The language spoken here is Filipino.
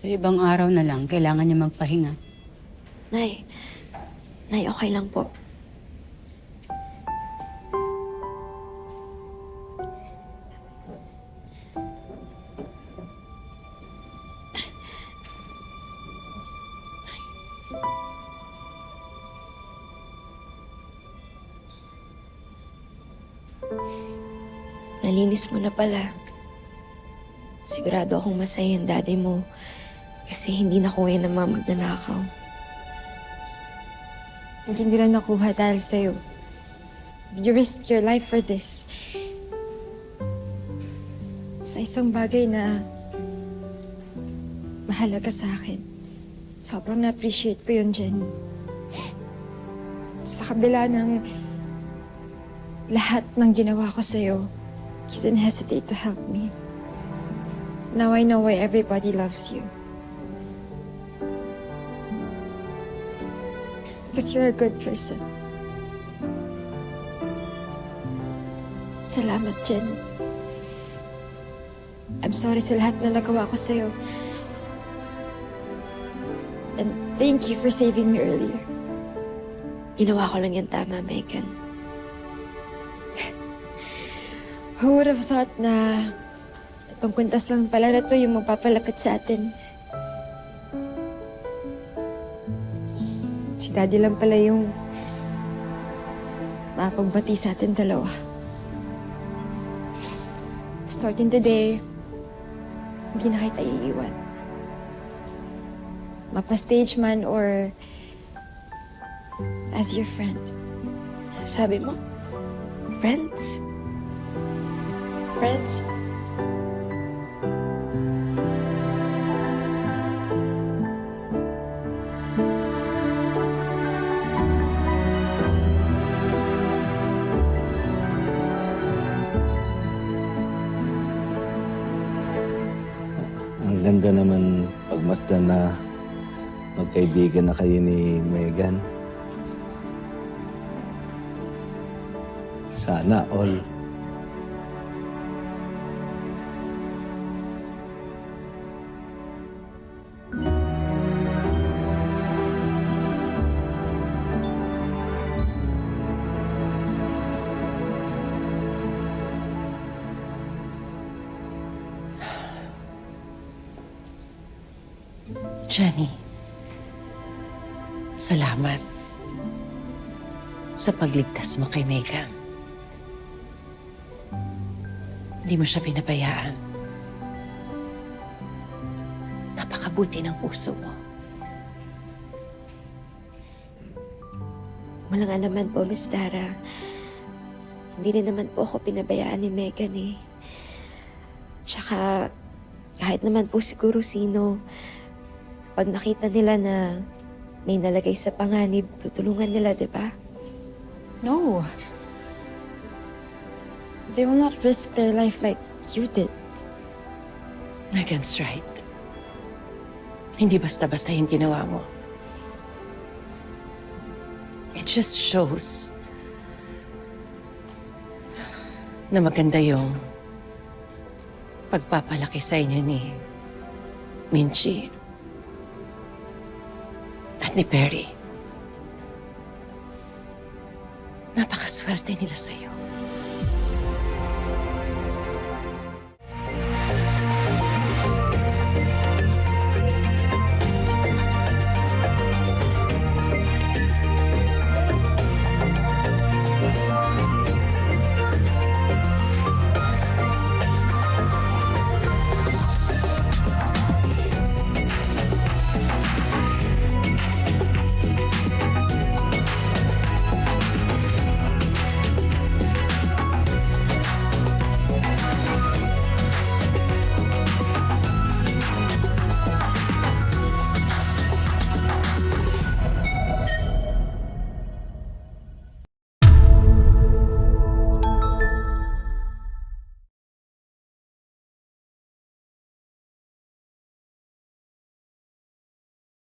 Sa ibang araw na lang, kailangan niya magpahinga. Nay, Nay, okay lang po. Nalinis mo na pala. Sigurado akong masaya yung daddy mo kasi hindi nakuha ng mga magnanakaw. Hindi nila nakuha dahil sa'yo. You risked your life for this. Sa isang bagay na mahalaga sa akin. Sobrang na-appreciate ko yun, Jenny. Sa kabila ng lahat ng ginawa ko sa'yo, you didn't hesitate to help me. Now I know why everybody loves you. Because you're a good person. Salamat, Jenny. I'm sorry sa lahat na nagawa ko sa'yo. And thank you for saving me earlier. Ginawa ko lang yung tama, Megan. Who would have thought na itong kwintas lang pala na to yung magpapalapit sa atin? Si Daddy lang pala yung mapagbati sa atin dalawa. Starting today, hindi na kita iiwan. Mapa-stage man or as your friend. Sabi mo? Friends? Friends? Ang ganda naman pagmasdan na magkaibigan na kayo ni Megan. Sana all. Jenny, salamat sa pagligtas mo kay Megan. Hindi mo siya pinabayaan. Napakabuti ng puso mo. Wala nga naman po, Miss Dara. Hindi rin naman po ako pinabayaan ni Megan eh. Tsaka, kahit naman po siguro sino, pag nakita nila na may nalagay sa panganib, tutulungan nila, di ba? No. They will not risk their life like you did. Megan's right. Hindi basta-basta yung ginawa mo. It just shows na maganda yung pagpapalaki sa inyo ni Minchie at ni Perry. Napakaswerte nila sa'yo.